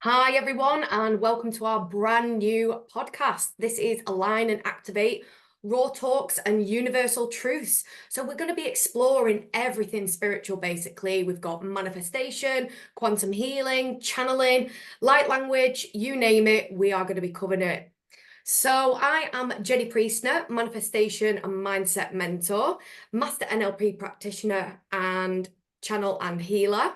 Hi, everyone, and welcome to our brand new podcast. This is Align and Activate Raw Talks and Universal Truths. So, we're going to be exploring everything spiritual basically. We've got manifestation, quantum healing, channeling, light language, you name it, we are going to be covering it. So, I am Jenny Priestner, manifestation and mindset mentor, master NLP practitioner, and channel and healer.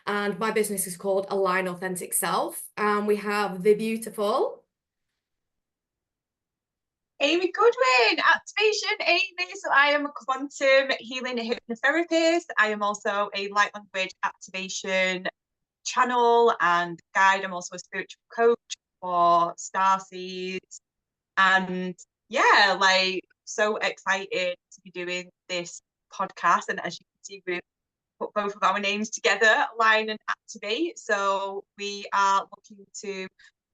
And my business is called Align Authentic Self. And we have the beautiful Amy Goodwin, activation Amy. So I am a quantum healing hypnotherapist. I am also a light language activation channel and guide. I'm also a spiritual coach for starseeds. And yeah, so excited to be doing this podcast. And as you can see, we've put both of our names together, Align and Activate. So we are looking to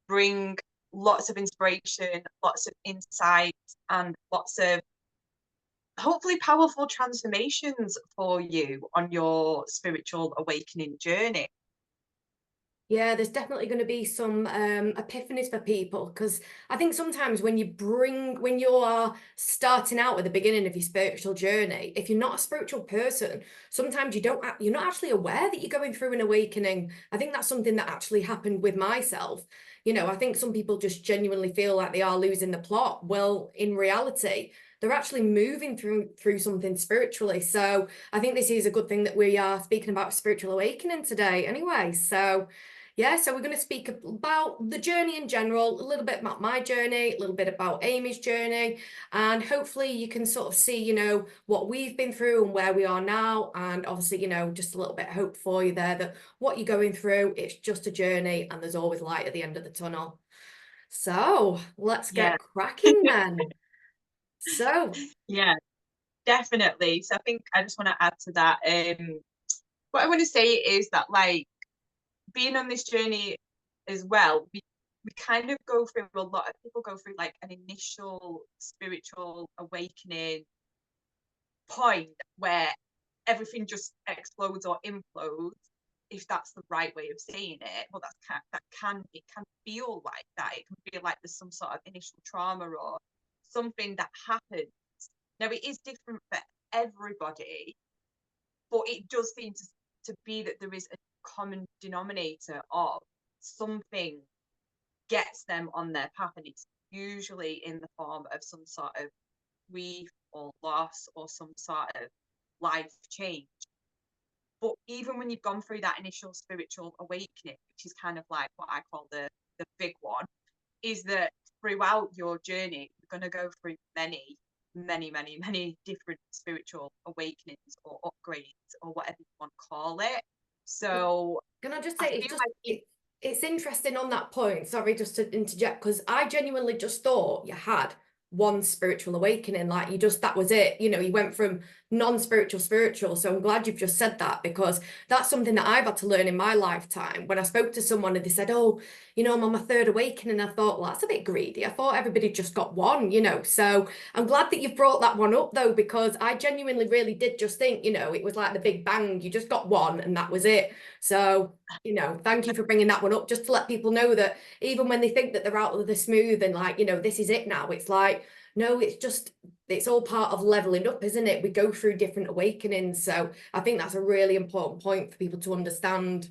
bring lots of inspiration, lots of insights, and lots of hopefully powerful transformations for you on your spiritual awakening journey. Yeah, there's definitely going to be some epiphanies for people because I think sometimes when you are starting out at the beginning of your spiritual journey, if you're not a spiritual person, sometimes you're not actually aware that you're going through an awakening. I think that's something that actually happened with myself. I think some people just genuinely feel like they are losing the plot. Well, in reality, they're actually moving through something spiritually. So I think this is a good thing that we are speaking about spiritual awakening today anyway. So yeah, so we're going to speak about the journey in general, a little bit about my journey, a little bit about Amy's journey, and hopefully you can sort of see, what we've been through and where we are now. And obviously, just a little bit of hope for you there that what you're going through, it's just a journey and there's always light at the end of the tunnel. So let's Yeah. get cracking then. So, Yeah, definitely. So I think I just want to add to that. What I want to say is that being on this journey as well, we kind of go through, a lot of people go through like an initial spiritual awakening point where everything just explodes or implodes, if that's the right way of saying it. Well, it can feel like that. It can feel like there's some sort of initial trauma or something that happens. Now it is different for everybody, but it does seem to be that there is a common denominator of something gets them on their path, and it's usually in the form of some sort of grief or loss or some sort of life change. But even when you've gone through that initial spiritual awakening, which is kind of like what I call the big one, is that throughout your journey, you're going to go through many different spiritual awakenings or upgrades or whatever you want to call it. So can I just I say feel like it's interesting on that point. Sorry, just to interject, because I genuinely just thought you had one spiritual awakening, like that was it. You went from non-spiritual spiritual. So I'm glad you've just said that because that's something that I've had to learn in my lifetime. When I spoke to someone and they said, "Oh, I'm on my third awakening," I thought, well, that's a bit greedy. I thought everybody just got one. So I'm glad that you've brought that one up though, because I genuinely really did just think, it was like the Big Bang. You just got one and that was it. So thank you for bringing that one up, just to let people know that even when they think that they're out of the smooth and like, this is it now, it's like, no, it's all part of leveling up, isn't it? We go through different awakenings. So I think that's a really important point for people to understand.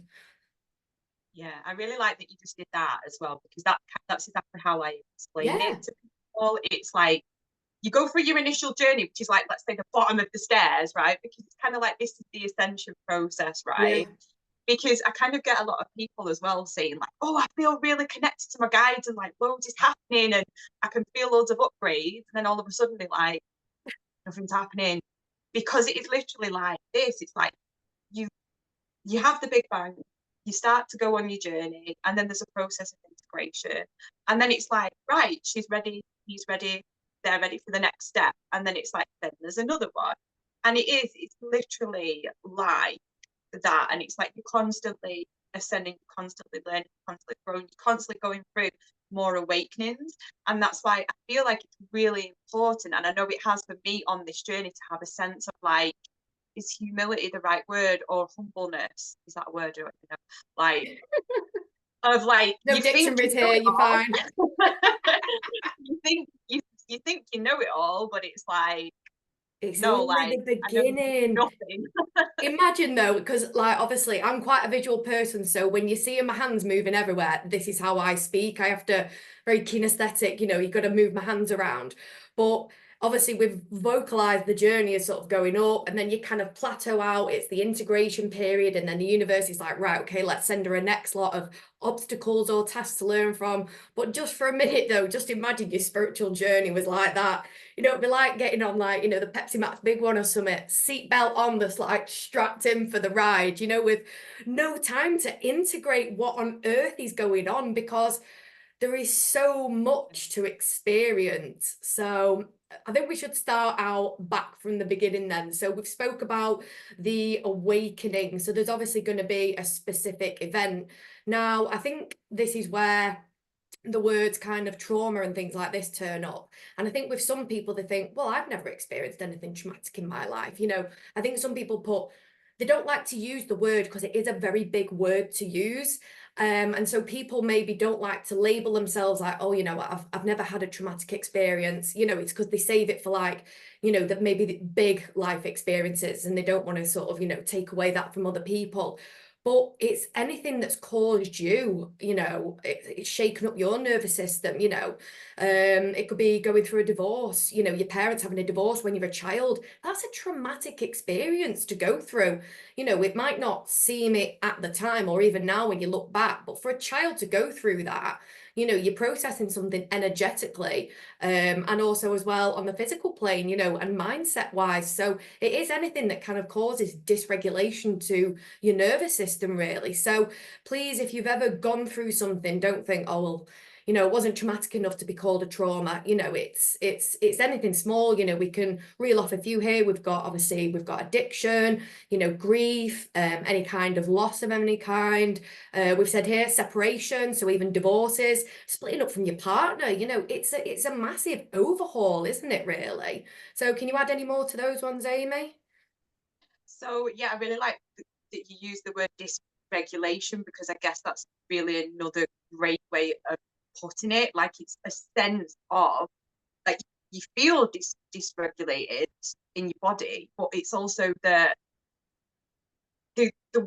yeah, I really like that you just did that as well, because that's exactly how I explain Yeah. it to people. It's like you go through your initial journey, which is like, let's say, the bottom of the stairs, right? Because it's kind of like this is the ascension process, Yeah. right? Because I kind of get a lot of people as well saying like, oh, I feel really connected to my guides and like loads is happening and I can feel loads of upgrades. And then all of a sudden they're like, nothing's happening. Because it is literally like this. It's like you you have the big bang, you start to go on your journey, and then there's a process of integration. And then it's like, right, she's ready, he's ready, they're ready for the next step. And then it's like, then there's another one. And it's literally like that. And it's like you're constantly ascending, constantly learning, constantly growing, constantly going through more awakenings. And that's why I feel like it's really important. And I know it has for me on this journey to have a sense of like, is humility the right word, or humbleness? Is that a word? Or, like of like No you think you dictionaries know here, it you're all. fine. You think you know it all, but it's like It's no, only like the I know beginning. nothing. Imagine though, because like obviously I'm quite a visual person, so when you see my hands moving everywhere, this is how I speak. I have to very kinesthetic, you've got to move my hands around. But obviously we've vocalized the journey is sort of going up, and then you kind of plateau out. It's the integration period, and then the universe is like, right, okay, let's send her a next lot of obstacles or tasks to learn from. But just for a minute though, just imagine your spiritual journey was like that. It'd be like getting on like, the Pepsi Max big one or something, seatbelt on, that's like strapped in for the ride, with no time to integrate what on earth is going on, because there is so much to experience. So I think we should start out back from the beginning then. So we've spoke about the awakening. So there's obviously going to be a specific event. Now, I think this is where the words kind of trauma and things like this turn up. And I think with some people, they think, well, I've never experienced anything traumatic in my life. I think some people they don't like to use the word because it is a very big word to use. And so people maybe don't like to label themselves like, oh, I've never had a traumatic experience. It's because they save it for like, that maybe the big life experiences, and they don't want to sort of, take away that from other people. But it's anything that's caused you, it's shaken up your nervous system, it could be going through a divorce, your parents having a divorce when you're a child. That's a traumatic experience to go through. It might not seem it at the time or even now when you look back, but for a child to go through that, you're processing something energetically, and also as well on the physical plane, and mindset wise. So it is anything that kind of causes dysregulation to your nervous system, really. So please, if you've ever gone through something, don't think, oh, well, it wasn't traumatic enough to be called a trauma. It's anything small. We can reel off a few here. We've got addiction, grief, any kind of loss of any kind. We've said here separation, so even divorces, splitting up from your partner. It's a massive overhaul, isn't it, really? So can you add any more to those ones, Amy? So yeah, I really like that you use the word dysregulation, because I guess that's really another great way of putting it. Like it's a sense of like you feel dysregulated in your body, but it's also the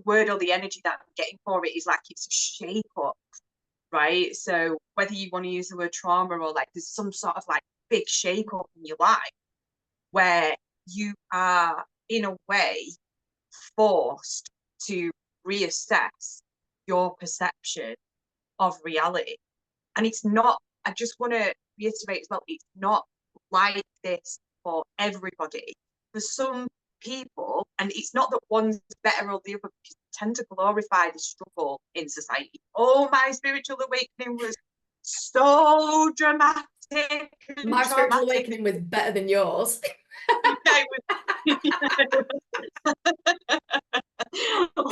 word or the energy that I'm getting for it is like it's a shake up, right? So whether you want to use the word trauma or like there's some sort of like big shake up in your life where you are in a way forced to reassess your perception of reality. And it's not, I just want to reiterate as well, it's not like this for everybody. For some people, and it's not that one's better or the other, because we tend to glorify the struggle in society. Oh, my spiritual awakening was so dramatic and My spiritual traumatic. awakening was better than yours. Yeah,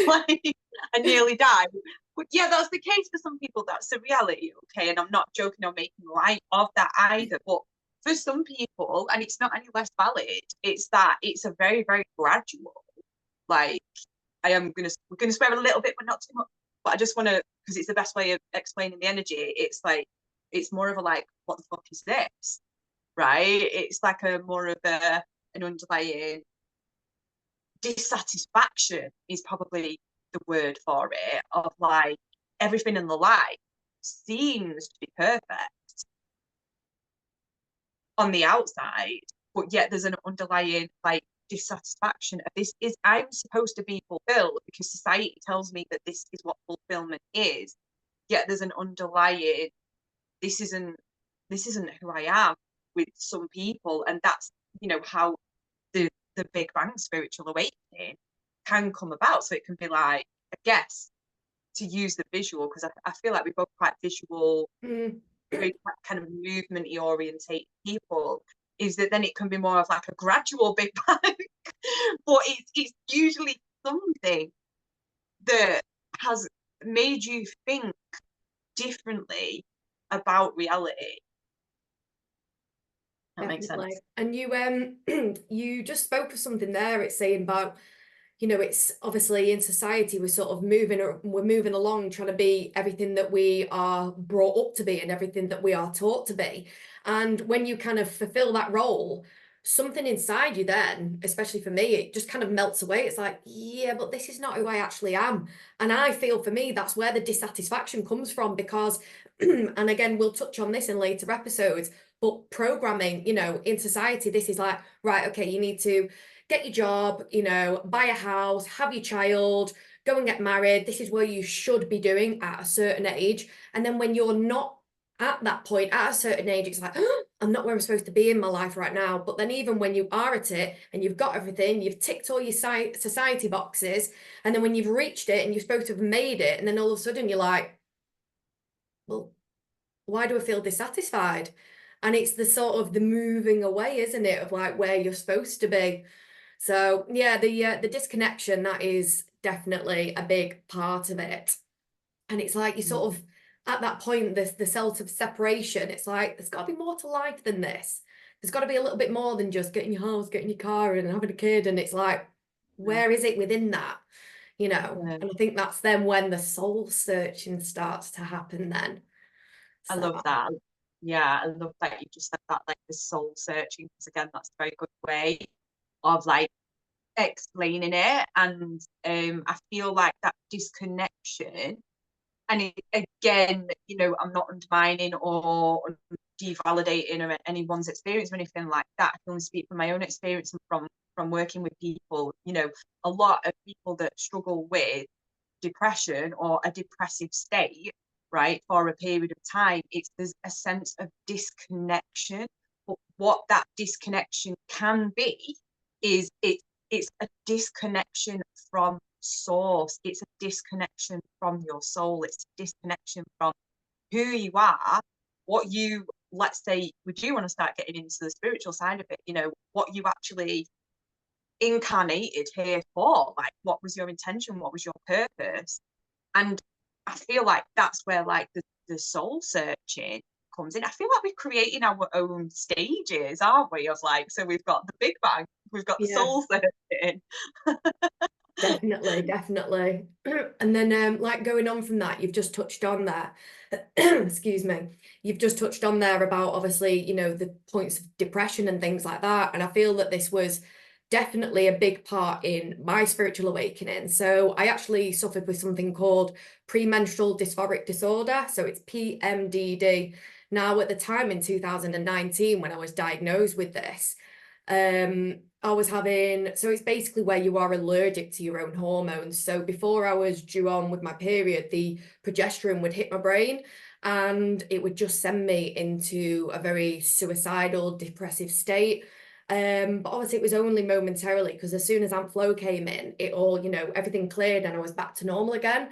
like, I nearly died. But yeah, that's the case for some people. That's the reality, okay? And I'm not joking or making light of that either. But for some people, and it's not any less valid, it's that it's a very, very gradual. Like, we're gonna swear a little bit, but not too much. But I just want to, because it's the best way of explaining the energy. It's like it's more of a like, what the fuck is this, right? It's like a more of an underlying dissatisfaction is probably the word for it, of like everything in the life seems to be perfect on the outside, but yet there's an underlying like dissatisfaction of this is I'm supposed to be fulfilled because society tells me that this is what fulfillment is, yet there's an underlying this isn't who I am with some people. And that's how the Big Bang spiritual awakening can come about. So it can be like, I guess, to use the visual, because I feel like we're both quite visual, Mm. very kind of movement-y orientated people, is that then it can be more of like a gradual Big Bang. But it's usually something that has made you think differently about reality. That makes Definitely. sense. And you you just spoke of something there. It's saying about, you know, it's obviously in society we're moving along trying to be everything that we are brought up to be and everything that we are taught to be. And when you kind of fulfill that role, something inside you then, especially for me, it just kind of melts away. It's like, yeah, but this is not who I actually am. And I feel for me, that's where the dissatisfaction comes from because, and again, we'll touch on this in later episodes, but programming, you know, in society, this is like, right, okay, you need to get your job, you know, buy a house, have your child, go and get married. This is where you should be doing at a certain age. And then when you're not at that point, at a certain age, it's like, oh, I'm not where I'm supposed to be in my life right now. But then even when you are at it and you've got everything, you've ticked all your society boxes, and then when you've reached it and you're supposed to have made it, and then all of a sudden you're like, well, why do I feel dissatisfied? And it's the sort of the moving away, isn't it, of like where you're supposed to be. So yeah, the disconnection, that is definitely a big part of it. And it's like you sort of at that point, the sense of separation, it's like there's got to be more to life than this. There's got to be a little bit more than just getting your house, getting your car, and having a kid. And it's like, Yeah. where is it within that? You know, Yeah. and I think that's then when the soul searching starts to happen then. I So love that. Yeah, I love that you just said that, like the soul searching, because again, that's a very good way of like explaining it. And I feel like that disconnection, and again, you know, I'm not undermining or devalidating anyone's experience or anything like that. I can only speak from my own experience and from working with people. You know, a lot of people that struggle with depression or a depressive state, right, for a period of time, there's a sense of disconnection. But what that disconnection can be is it's a disconnection from source. It's a disconnection from your soul. It's a disconnection from who you are, what you, let's say, we do want to start getting into the spiritual side of it, you know, what you actually incarnated here for, like what was your intention, what was your purpose. And I feel like that's where like the soul searching comes in. I feel like we're creating our own stages, aren't we, of like, so we've got the big bang, we've got the yeah. soul searching. Definitely, definitely. And then like going on from that, you've just touched on there, excuse me, you've just touched on there about obviously, you know, the points of depression and things like that. And I feel that this was definitely a big part in my spiritual awakening. So I actually suffered with something called premenstrual dysphoric disorder. So it's PMDD. Now, at the time in 2019, when I was diagnosed with this, I was having, so it's basically where you are allergic to your own hormones. So before I was due on with my period, the progesterone would hit my brain and it would just send me into a very suicidal, depressive state. But obviously it was only momentarily because as soon as Amp Flow came in, it all, you know, everything cleared and I was back to normal again.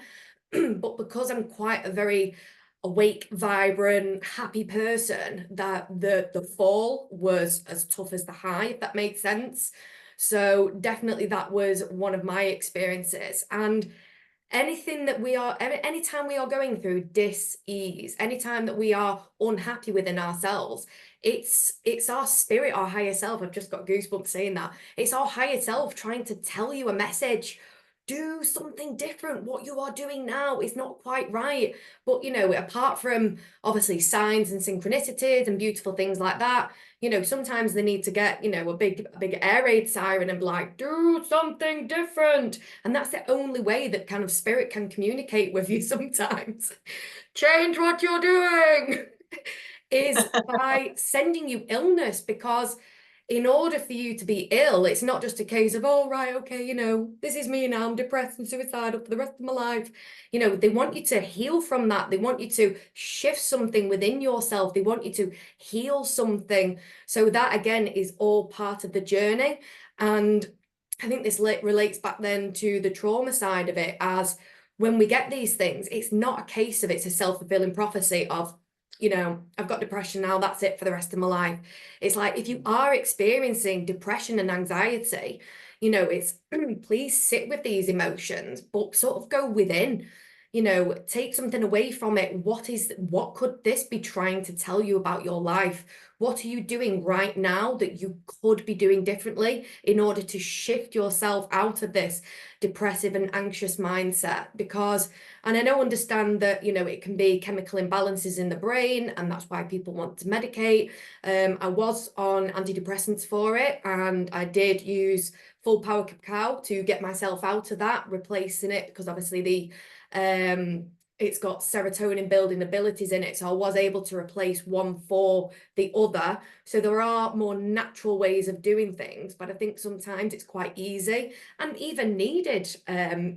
But because I'm quite a very awake, vibrant, happy person, that the fall was as tough as the high, if that makes sense. So definitely that was one of my experiences. And anything that we are, anytime we are going through dis-ease, anytime that we are unhappy within ourselves, it's our spirit, our higher self. I've just got goosebumps saying that. It's our higher self trying to tell you a message. Do something different. What you are doing now is not quite right. But, you know, apart from obviously signs and synchronicities and beautiful things like that, you know, sometimes they need to get, you know, a big air raid siren and be like, do something different. And that's the only way that kind of spirit can communicate with you sometimes. Change what you're doing is by sending you illness, because in order for you to be ill, it's not just a case of, oh, right, okay, you know, this is me now, I'm depressed and suicidal for the rest of my life. You know, they want you to heal from that. They want you to shift something within yourself. They want you to heal something. So that, again, is all part of the journey. And I think this relates back then to the trauma side of it, as when we get these things, it's not a case of it's a self-fulfilling prophecy of, you know, I've got depression now, that's it for the rest of my life. It's like, if you are experiencing depression and anxiety, you know, it's please sit with these emotions, but sort of go within, you know, take something away from it. What could this be trying to tell you about your life? What are you doing right now that you could be doing differently in order to shift yourself out of this depressive and anxious mindset? Because, and I know, understand that, you know, it can be chemical imbalances in the brain, and that's why people want to medicate. I was on antidepressants for it, and I did use full power cacao to get myself out of that, replacing it, because obviously it's got serotonin building abilities in it. So I was able to replace one for the other. So there are more natural ways of doing things, but I think sometimes it's quite easy and even needed,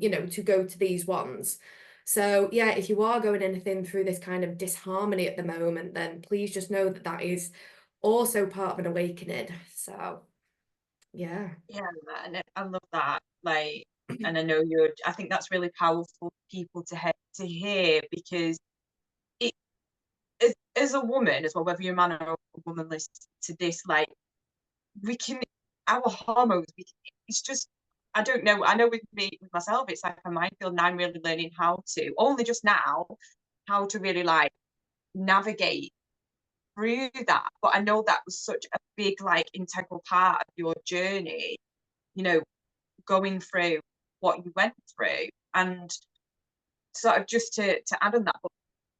you know, to go to these ones. So yeah, if you are going anything through this kind of disharmony at the moment, then please just know that that is also part of an awakening. So yeah. Yeah, and I love that. Like, and I know I think that's really powerful for people to hear, because it, as a woman as well, whether you're a man or a woman listening to this, like, we can, our hormones, it's just, I don't know. I know with me, with myself, it's like a minefield, and I'm really learning how to, only just now, how to really like navigate through that. But I know that was such a big, like, integral part of your journey, you know, going through what you went through. And sort of just to add on that, but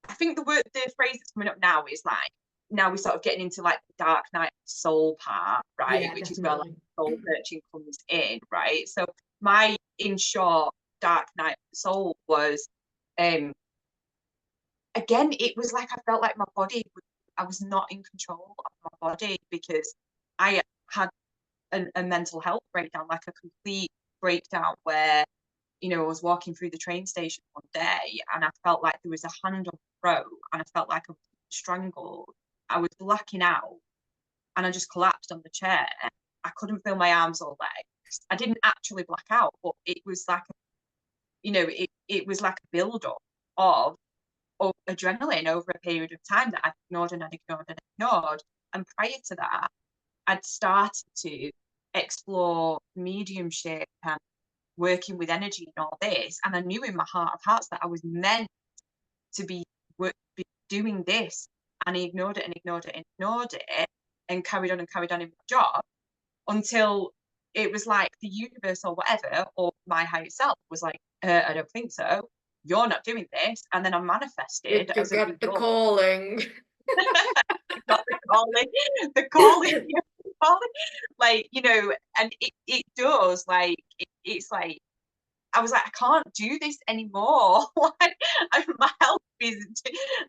I think the phrase that's coming up now is like, now we're sort of getting into like the dark night soul part, right? Yeah, Which is where like definitely. soul searching comes in, right? So my, in short, dark night soul was, um again, it was like I felt like my body, I was not in control of my body, because I had a mental health breakdown, like a complete breakdown, where, you know, I was walking through the train station one day and I felt like there was a hand on the throat, and I felt like I was strangled. I was blacking out and I just collapsed on the chair. I couldn't feel my arms or legs. I didn't actually black out, but it was like, you know, it was like a build up of adrenaline over a period of time that I'd ignored and I'd ignored and ignored. And prior to that, I'd started to explore mediumship and working with energy and all this. And I knew in my heart of hearts that I was meant to be doing this. And I ignored it and ignored it and ignored it, and carried on in my job, until it was like the universe or whatever, or my higher self was like, I don't think so. You're not doing this. And then I manifested You as a got the result. calling. Got the calling, the calling, yeah, the calling. Like, you know, and it does, like, it's like, I was like, I can't do this anymore. Like, my health isn't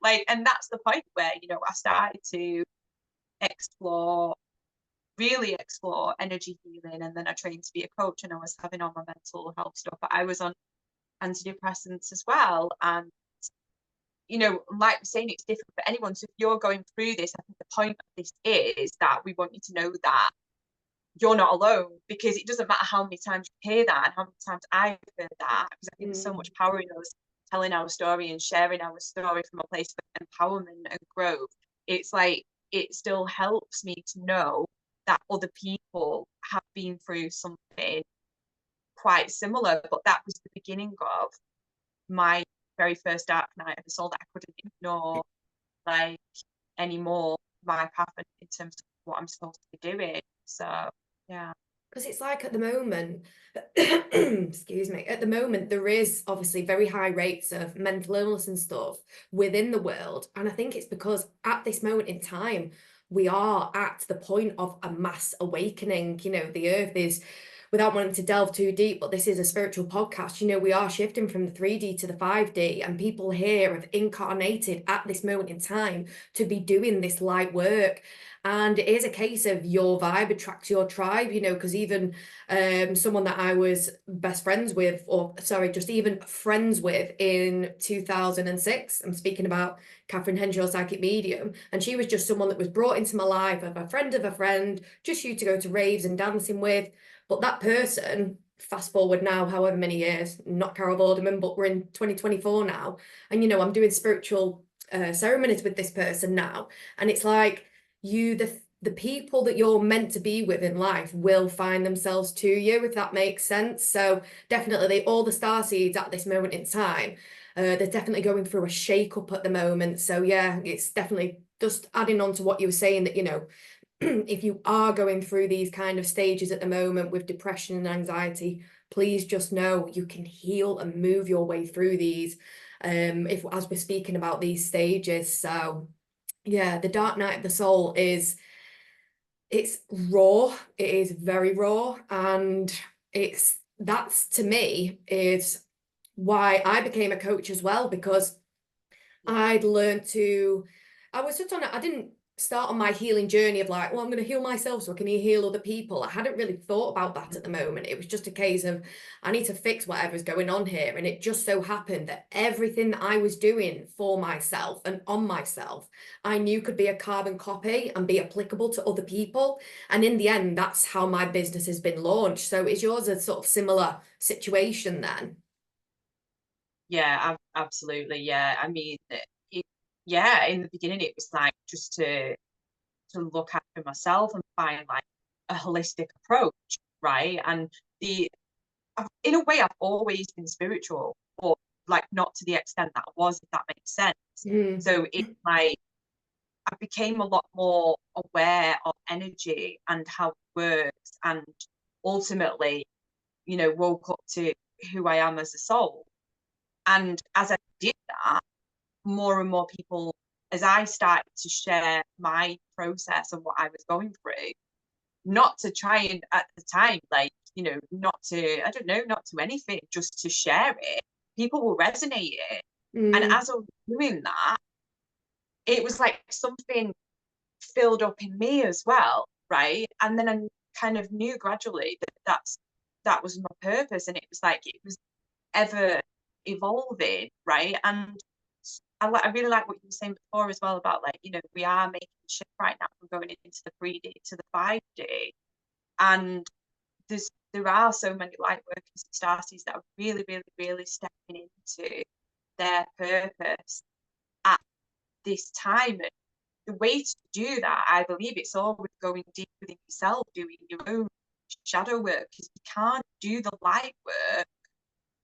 like, and that's the point where, you know, I started to explore, really explore energy healing. And then I trained to be a coach, and I was having all my mental health stuff, but I was on antidepressants as well. And, you know, like we're saying, it's different for anyone. So if you're going through this, I think the point of this is that we want you to know that you're not alone, because it doesn't matter how many times you hear that and how many times I've heard that, because I think there's so much power in us telling our story and sharing our story from a place of empowerment and growth. It's like, it still helps me to know that other people have been through something quite similar, but that was the beginning of my very first dark night of the soul that I couldn't ignore, like, anymore, my path in terms of what I'm supposed to be doing. So yeah. Because it's like at the moment, excuse me, at the moment, there is obviously very high rates of mental illness and stuff within the world. And I think it's because at this moment in time, we are at the point of a mass awakening. You know, the earth is, without wanting to delve too deep, but this is a spiritual podcast. You know, we are shifting from the 3D to the 5D, and people here have incarnated at this moment in time to be doing this light work. And it is a case of your vibe attracts your tribe, you know, because even someone that I was best friends with, or sorry, just even friends with in 2006, I'm speaking about Catherine Henshaw, psychic medium, and she was just someone that was brought into my life of a friend, just used to go to raves and dancing with. But that person, fast forward now, however many years, not Carol Vorderman, but we're in 2024 now, and you know, I'm doing spiritual ceremonies with this person now, and it's like, the people that you're meant to be with in life will find themselves to you, if that makes sense. So definitely all the star seeds at this moment in time, They're definitely going through a shake-up at the moment. So yeah, it's definitely just adding on to what you were saying, that, you know, if you are going through these kind of stages at the moment with depression and anxiety, please just know you can heal and move your way through these, if as we're speaking about these stages. So yeah, the dark night of the soul it's raw. It is very raw, and that's to me is why I became a coach as well, because I'd learned to, I was just on it. I didn't start on my healing journey of like, well, I'm going to heal myself so I can heal other people. I hadn't really thought about that at the moment. It was just a case of, I need to fix whatever's going on here. And it just so happened that everything that I was doing for myself and on myself, I knew could be a carbon copy and be applicable to other people. And in the end, that's how my business has been launched. So is yours a sort of similar situation then? Yeah, absolutely. Yeah. I mean, yeah, in the beginning, it was like just to look after myself and find like a holistic approach, right? And the in a way, I've always been spiritual, but like not to the extent that I was, if that makes sense. Mm, So it's like I became a lot more aware of energy and how it works, and ultimately, woke up to who I am as a soul. And as I did that, more and more people, as I started to share my process and what I was going through, not to try and at the time, like, not to, I don't know, not to anything, just to share it, people will resonate it. And mm, as I was doing that, it was like something filled up in me as well, right? And then I kind of knew gradually that was my purpose, and it was like it was ever evolving, right? And I really like what you were saying before as well about like, we are making a shift right now from going into the 3D to the 5D. And there are so many light workers and starseeds that are really, really, really stepping into their purpose at this time. And the way to do that, I believe, it's always going deep within yourself, doing your own shadow work, because you can't do the light work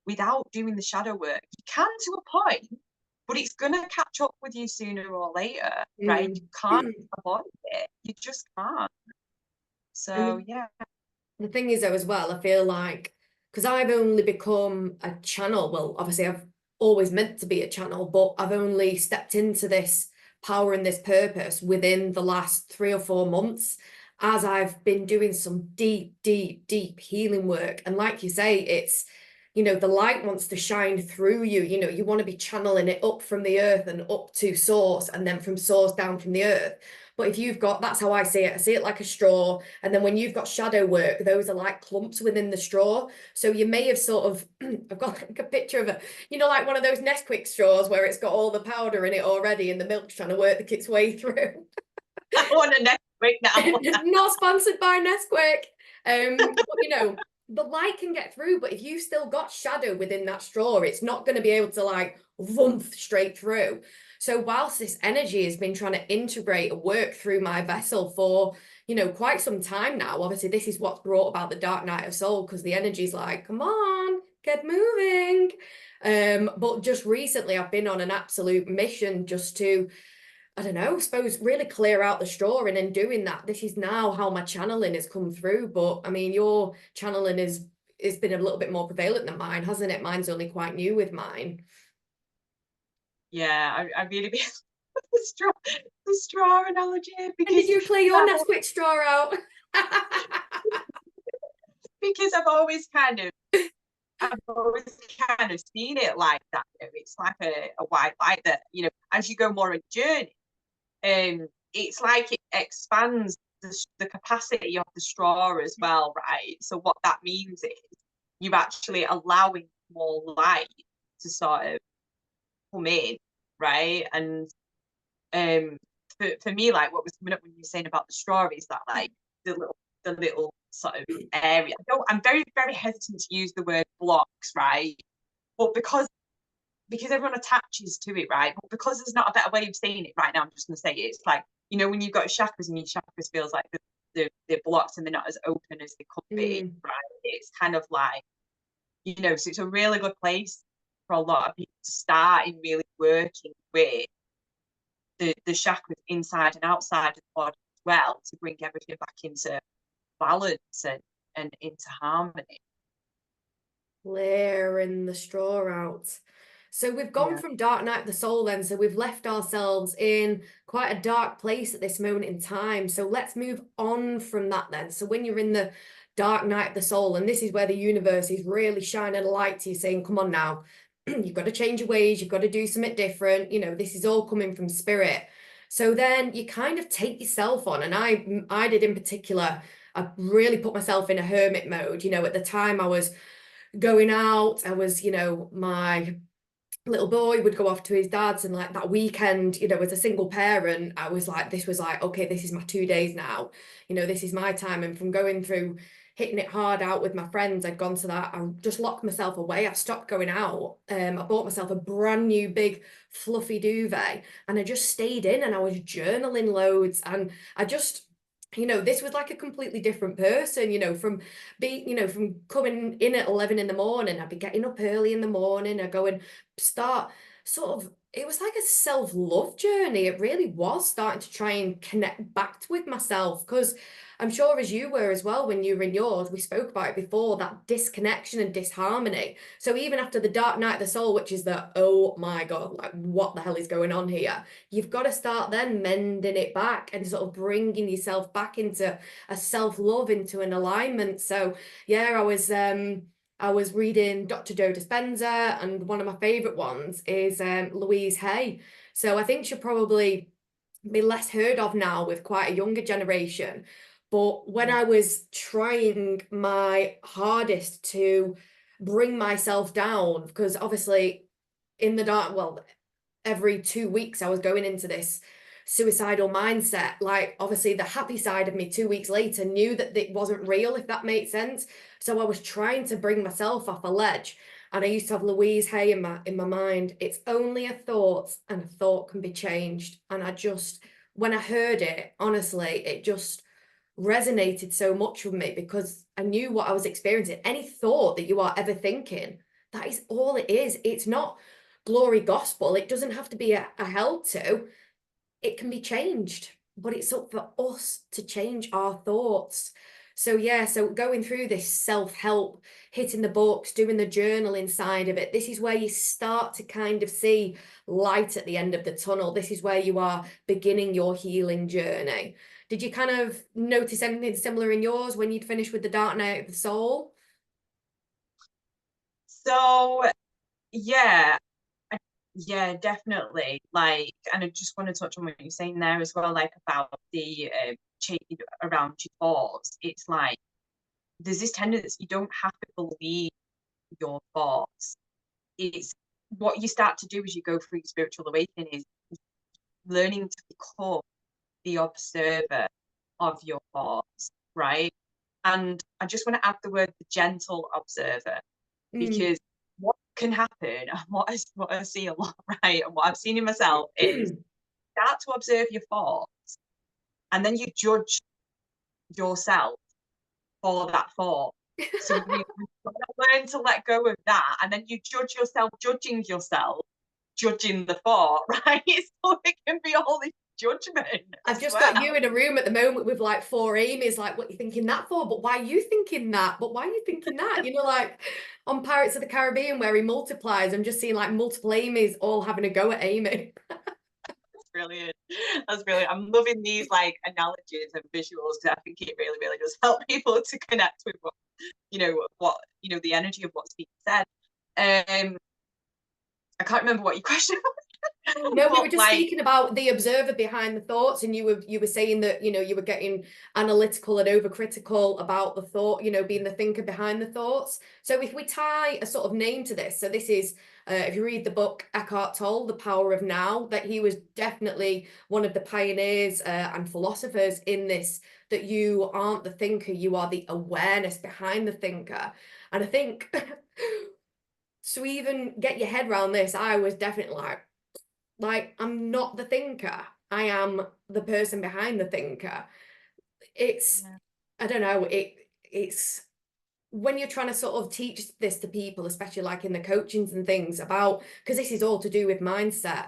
without doing the shadow work. You can to a point, but it's going to catch up with you sooner or later, right? You mm. can't avoid it. You just can't. So, And yeah. the thing is, though, as well, I feel like because I've only become a channel, well, obviously, I've always meant to be a channel, but I've only stepped into this power and this purpose within the last 3 or 4 months, as I've been doing some deep, deep, deep healing work. And like you say, it's, the light wants to shine through you. You want to be channeling it up from the earth and up to source, and then from source down from the earth. But if you've got, that's how I see it. I see it like a straw. And then when you've got shadow work, those are like clumps within the straw. So you may have sort of, I've got like a picture of it, like one of those Nesquik straws where it's got all the powder in it already and the milk's trying to work its way through. I want a next week now. Not sponsored by Nesquik. But the light can get through, but if you've still got shadow within that straw, it's not going to be able to like woomph straight through. So whilst this energy has been trying to integrate and work through my vessel for, quite some time now, obviously this is what's brought about the dark night of soul, because the energy's like, come on, get moving. But just recently I've been on an absolute mission just to, I don't know, I suppose really clear out the straw. And in doing that, this is now how my channeling has come through. But I mean, your channeling is been a little bit more prevalent than mine, hasn't it? Mine's only quite new with mine. Yeah, I really the straw analogy, And did because you clear your Nesquik straw out? because I've always kind of seen it like that. It's like a white light that, as you go more on a journey, it's like it expands the capacity of the straw as well, right? So what that means is you're actually allowing more light to sort of come in, right? And for me, like what was coming up when you were saying about the straw is that like the little sort of area. I'm very, very hesitant to use the word blocks, right? But because everyone attaches to it, right? But because there's not a better way of saying it right now, I'm just going to say it. It's like, when you've got chakras and your chakras feels like they're blocked and they're not as open as they could be, Mm. right? It's kind of like, so it's a really good place for a lot of people starting really working with the chakras inside and outside of the body as well to bring everything back into balance and into harmony. Clearing the straw out. So we've gone Yeah. from Dark Night of the Soul then, so we've left ourselves in quite a dark place at this moment in time. So let's move on from that then. So when you're in the Dark Night of the Soul, and this is where the universe is really shining a light to you, saying, come on now, you've got to change your ways, you've got to do something different. You know, this is all coming from spirit. So then you kind of take yourself on, and I did in particular, I really put myself in a hermit mode. You know, at the time I was going out. I was, you know, my little boy would go off to his dad's, and like that weekend, you know, as a single parent, I was like, this was like, okay, this is my 2 days now. You know, this is my time. And from going through hitting it hard out with my friends, I'd gone to that. I just locked myself away. I stopped going out. I bought myself a brand new big fluffy duvet, and I just stayed in, and I was journaling loads, and I just, you know, this was like a completely different person, you know, from being, you know, from coming in at 11 in the morning. I'd be getting up early in the morning. I go and start sort of, it was like a self-love journey. It really was, starting to try and connect back with myself, because I'm sure as you were as well when you were in yours, we spoke about it before, that disconnection and disharmony. So even after the Dark Night of the Soul, which is the, oh my God, like what the hell is going on here? You've got to start then mending it back and sort of bringing yourself back into a self-love, into an alignment. So yeah, I was reading Dr. Joe Dispenza, and one of my favorite ones is Louise Hay. So I think she'll probably be less heard of now with quite a younger generation. But when Yeah. I was trying my hardest to bring myself down, because obviously in the dark, well, every 2 weeks I was going into this suicidal mindset. Like obviously the happy side of me 2 weeks later knew that it wasn't real, if that makes sense. So I was trying to bring myself off a ledge. And I used to have Louise Hay in my mind. It's only a thought, and a thought can be changed. And I just, when I heard it, honestly, it just resonated so much with me, because I knew what I was experiencing. Any thought that you are ever thinking, that is all it is. It's not glory gospel. It doesn't have to be a held to. It can be changed, but it's up for us to change our thoughts. So yeah, so going through this self-help, hitting the books, doing the journaling side of it, this is where you start to kind of see light at the end of the tunnel. This is where you are beginning your healing journey. Did you kind of notice anything similar in yours when you'd finished with the Dark Night of the Soul? So yeah, yeah, definitely. Like, and I just want to touch on what you're saying there as well, like about the around your thoughts. It's like there's this tendency you don't have to believe your thoughts. It's what you start to do as you go through your spiritual awakening is learning to become the observer of your thoughts, right? And I just want to add the word the gentle observer, Mm. because what can happen, and what I see a lot, right, and what I've seen in myself is start to observe your thoughts, and then you judge yourself for that thought. So we've got to learn to let go of that, and then you judge yourself, judging the thought, right? So it can be all this judgment I've as just got you well. in a room at the moment with like four Amy's, like, what are you thinking that for? But why are you thinking that? But why are you thinking that? You know, like on Pirates of the Caribbean where he multiplies, I'm just seeing like multiple Amy's all having a go at Amy. That's brilliant. That's brilliant. I'm loving these like analogies and visuals because I think it really, really does help people to connect with the energy of what's being said. I can't remember what your question was, No, we were but just like, speaking about the observer behind the thoughts, and you were saying that, you know, you were getting analytical and overcritical about the thought, you know, being the thinker behind the thoughts. So if we tie a sort of name to this, so this is if you read the book Eckhart Tolle, The Power of Now, that he was definitely one of the pioneers and philosophers in this, that you aren't the thinker, you are the awareness behind the thinker. And I think to even get your head around this, I was definitely like, I'm not the thinker. I am the person behind the thinker. It's, yeah, I don't know, it's when you're trying to sort of teach this to people, especially like in the coachings and things about, because this is all to do with mindset.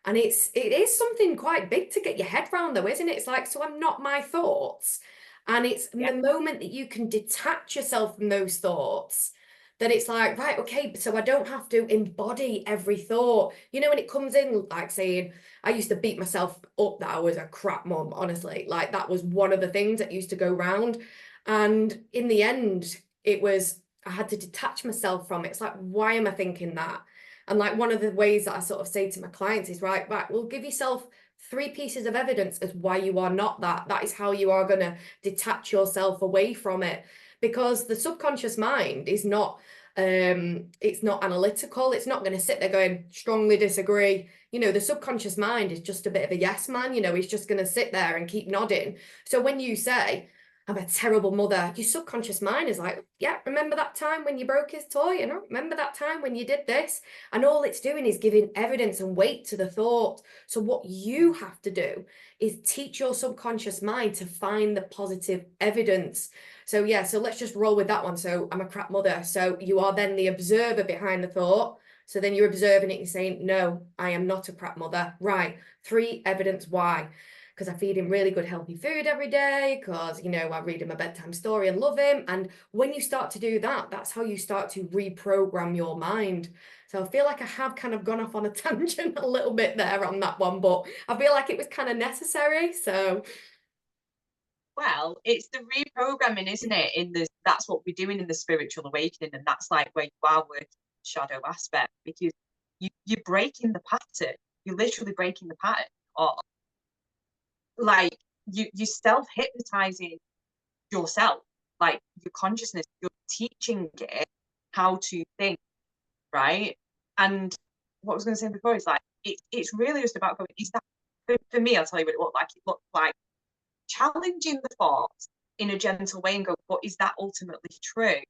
And it is something quite big to get your head around though, isn't it? It's like, so I'm not my thoughts. And it's Yeah. the moment that you can detach yourself from those thoughts, that it's like, right, okay, so I don't have to embody every thought. You know, when it comes in, like saying, I used to beat myself up that I was a crap mom, honestly. Like that was one of the things that used to go round. And in the end, it was, I had to detach myself from it. It's like, why am I thinking that? And like one of the ways that I sort of say to my clients is, right, well, give yourself 3 pieces of evidence as why you are not that. That is how you are going to detach yourself away from it. Because the subconscious mind is not it's not analytical. It's not going to sit there going, strongly disagree. You know, the subconscious mind is just a bit of a yes man. You know, he's just going to sit there and keep nodding. So when you say, I'm a terrible mother, your subconscious mind is like, yeah, remember that time when you broke his toy? You know, remember that time when you did this? And all it's doing is giving evidence and weight to the thought. So what you have to do is teach your subconscious mind to find the positive evidence. So yeah, so let's just roll with that one. So I'm a crap mother. So you are then the observer behind the thought. So then you're observing it and saying, no, I am not a crap mother. Right. 3 evidence why. Because I feed him really good, healthy food every day, because, you know, I read him a bedtime story and love him. And when you start to do that, that's how you start to reprogram your mind. So I feel like I have kind of gone off on a tangent a little bit there on that one, but I feel like it was kind of necessary. So Well, it's the reprogramming, isn't it? That's what we're doing in the spiritual awakening, and that's like where you are working the shadow aspect, because you're breaking the pattern. You're literally breaking the pattern, or like you self-hypnotizing yourself, like your consciousness. You're teaching it how to think, right? And what I was going to say before is like it's really just about going. Is that for me? I'll tell you what it looked like. It looked like challenging the thoughts in a gentle way and go, but is that ultimately true?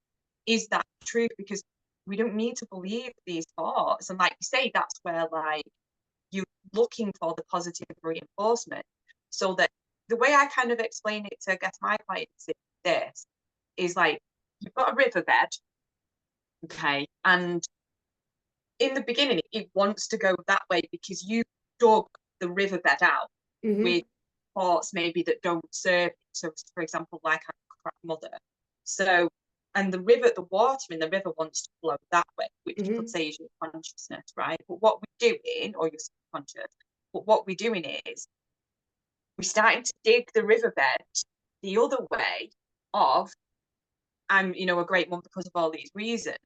Is that true? Because we don't need to believe these thoughts. And like you say, that's where like you're looking for the positive reinforcement. So that the way I kind of explain it to, I guess, my clients is this is like you've got a riverbed, okay, and in the beginning it wants to go that way because you dug the riverbed out with thoughts maybe that don't serve. So, for example, like I'm a crap mother. So, and the water in the river wants to flow that way, which you could say is your consciousness, right? But what we're doing, or your subconscious, but what we're doing is we're starting to dig the riverbed the other way of, I'm, a great mom because of all these reasons.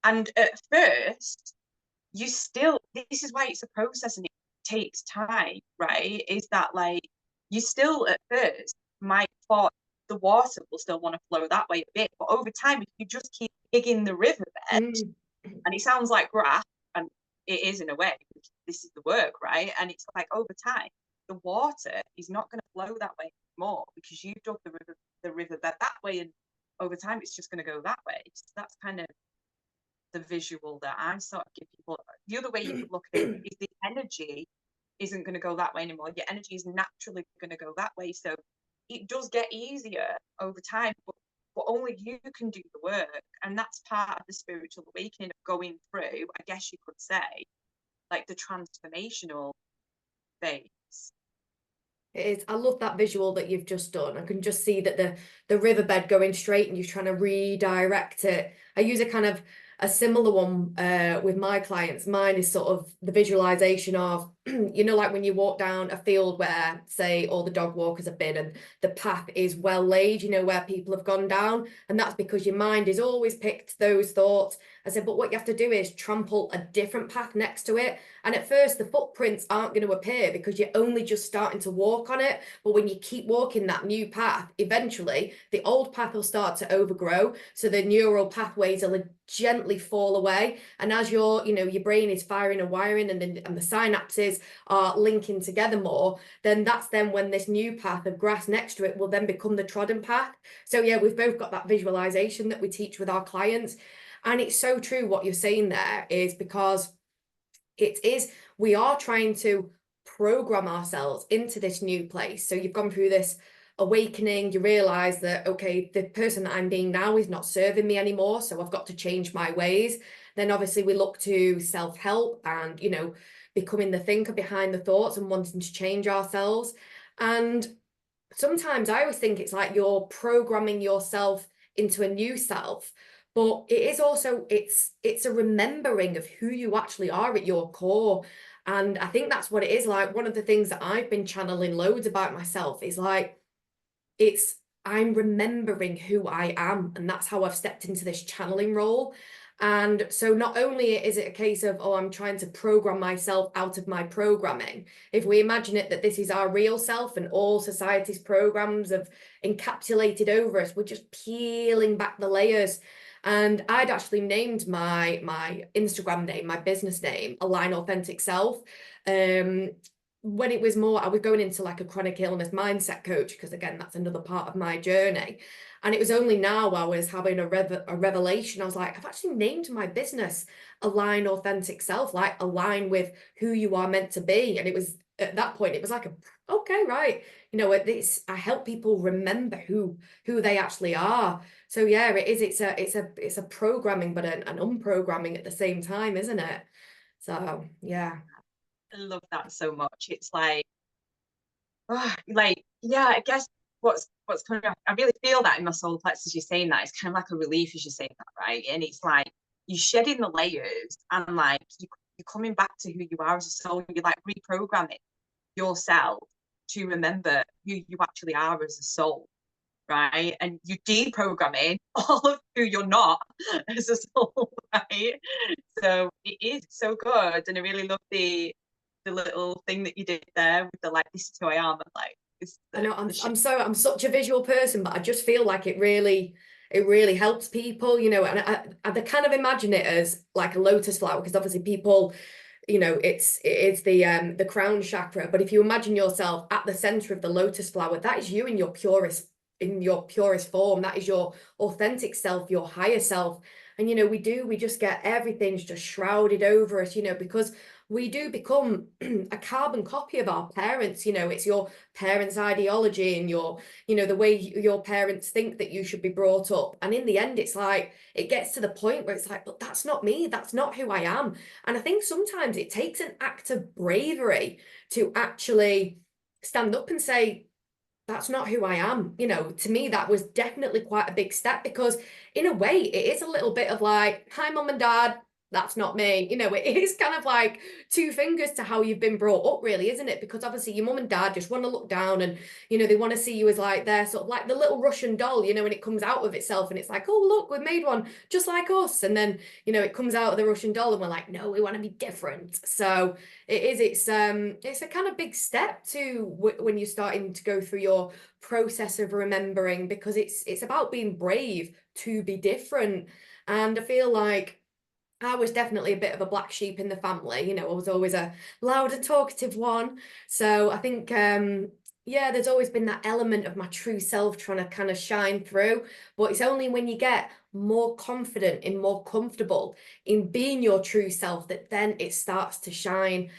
And at first, this is why it's a process and it takes time, right? Is that like you still at first might thought the water will still want to flow that way a bit, but over time, if you just keep digging the riverbed, and it sounds like grass, and it is in a way, this is the work, right? And it's like over time, the water is not going to flow that way anymore because you dug the riverbed that way, and over time, it's just going to go that way. So that's kind of the visual that I sort of give people. The other way you could look at it is the energy isn't going to go that way anymore. Your energy is naturally going to go that way. So it does get easier over time, but only you can do the work. And that's part of the spiritual awakening of going through, I guess you could say, like the transformational phase. It is. I love that visual that you've just done. I can just see that the riverbed going straight and you're trying to redirect it. I use a kind of a similar one with my clients. Mine is sort of the visualization of, like when you walk down a field where, say, all the dog walkers have been and the path is well laid, where people have gone down. And that's because your mind is always picked those thoughts. I said, but what you have to do is trample a different path next to it. And at first, the footprints aren't going to appear because you're only just starting to walk on it. But when you keep walking that new path, eventually the old path will start to overgrow. So the neural pathways will gently fall away. And as your brain is firing and wiring and the synapses are linking together more, then that's then when this new path of grass next to it will then become the trodden path. So yeah, we've both got that visualization that we teach with our clients. And it's so true what you're saying there is because we are trying to program ourselves into this new place. So you've gone through this awakening, you realize that, okay, the person that I'm being now is not serving me anymore, so I've got to change my ways. Then obviously we look to self-help and, you know, becoming the thinker behind the thoughts and wanting to change ourselves. And sometimes I always think it's like you're programming yourself into a new self, but it is also it's a remembering of who you actually are at your core. And I think that's what it is. Like, one of the things that I've been channeling loads about myself is like, it's I'm remembering who I am, and that's how I've stepped into this channeling role. And so not only is it a case of, oh, I'm trying to program myself out of my programming, if we imagine it that this is our real self and all society's programs have encapsulated over us, we're just peeling back the layers. And I'd actually named my Instagram name, my business name, Align Authentic Self. Um, when it was more, I was going into like a chronic illness mindset coach, because again, that's another part of my journey. And it was only now I was having a revelation. I was like, I've actually named my business Align Authentic Self, like align with who you are meant to be. And it was at that point, it was like, okay, right. You know, I help people remember who they actually are. So yeah, it is. It's a programming, but an unprogramming at the same time, isn't it? So yeah. I love that so much. It's like, yeah, I guess what's coming up, I really feel that in my solar plexus. You're saying that it's kind of like a relief as you're saying that, right? And it's like you're shedding the layers, and like you're coming back to who you are as a soul. You're like reprogramming yourself to remember who you actually are as a soul, right? And you're deprogramming all of who you're not as a soul, right? So it is so good, and I really love the little thing that you did there with the like, this is who I am, and like this I know the shit. I'm such a visual person, but I just feel like it really helps people, you know, and I kind of imagine it as like a lotus flower, because obviously people, you know, it's the crown chakra. But if you imagine yourself at the center of the lotus flower, that is you in your purest form. That is your authentic self, your higher self. And you know, we just get everything's just shrouded over us, you know, because we do become a carbon copy of our parents. You know, it's your parents' ideology and you know, the way your parents think that you should be brought up. And in the end, it's like it gets to the point where it's like, but that's not me, that's not who I am. And I think sometimes it takes an act of bravery to actually stand up and say, that's not who I am. You know, to me, that was definitely quite a big step, because in a way, it is a little bit of like, hi, mum and dad, that's not me. You know, it is kind of like two fingers to how you've been brought up, really, isn't it? Because obviously your mum and dad just want to look down, and, you know, they want to see you as like they're sort of like the little Russian doll, you know, when it comes out of itself and it's like, oh, look, we've made one just like us. And then, you know, it comes out of the Russian doll and we're like, no, we want to be different. So it's a kind of big step to when you're starting to go through your process of remembering, because it's about being brave to be different. And I feel like I was definitely a bit of a black sheep in the family. You know, I was always a loud and talkative one. So I think, yeah, there's always been that element of my true self trying to kind of shine through. But it's only when you get more confident and more comfortable in being your true self that then it starts to shine.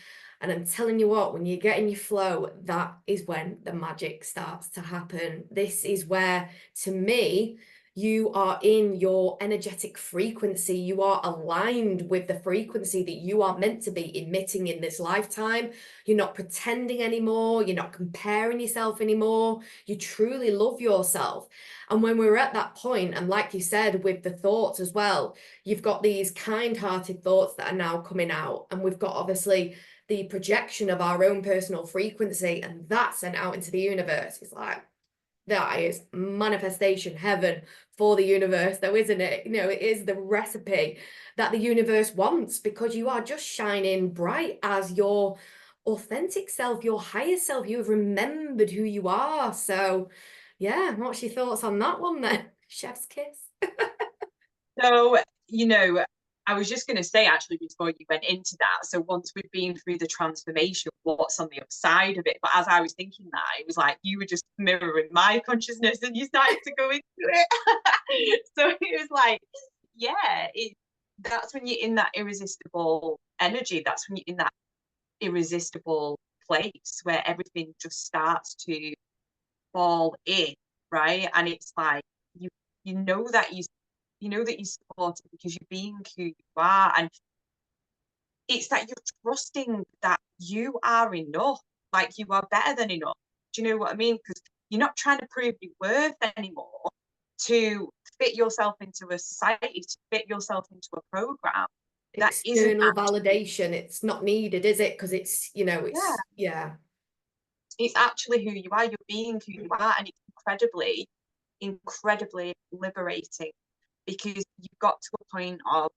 And I'm telling you what, when you get in your flow, that is when the magic starts to happen. This is where, to me, you are in your energetic frequency. You are aligned with the frequency that you are meant to be emitting in this lifetime. You're not pretending anymore. You're not comparing yourself anymore. You truly love yourself. And when we're at that point, and like you said, with the thoughts as well, you've got these kind-hearted thoughts that are now coming out. And we've got obviously the projection of our own personal frequency, and that's sent out into the universe. It's like, that is manifestation heaven for the universe, though, isn't it? You know, it is the recipe that the universe wants, because you are just shining bright as your authentic self, your higher self. You have remembered who you are. So yeah, what's your thoughts on that one then? Chef's kiss. So, you know, I was just going to say actually before you went into that, so once we've been through the transformation, what's on the other side of it? But as I was thinking that, it was like you were just mirroring my consciousness and you started to go into it. So it was like, yeah, that's when you're in that irresistible energy. That's when you're in that irresistible place where everything just starts to fall in, right? And it's like you know that you're supported because you're being who you are, and it's that you're trusting that you are enough, like you are better than enough. Do you know what I mean? Because you're not trying to prove your worth anymore to fit yourself into a society, to fit yourself into a program that isn't External actually, validation, it's not needed, is it? Because it's, yeah, yeah. it's actually who you are. You're being who you are, and it's incredibly liberating, because you've got to a point of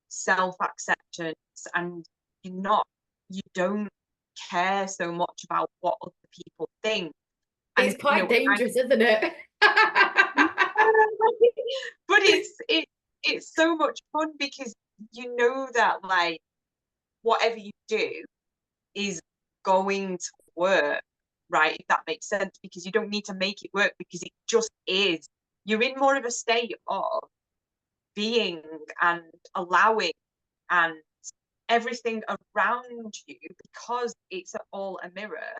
self-acceptance, and you don't care so much about what other people think. And It's quite dangerous, isn't it? but it's so much fun, because you know that like whatever you do is going to work, right? If that makes sense, because you don't need to make it work, because it just is. You're in more of a state of being and allowing, and everything around you, because it's all a mirror,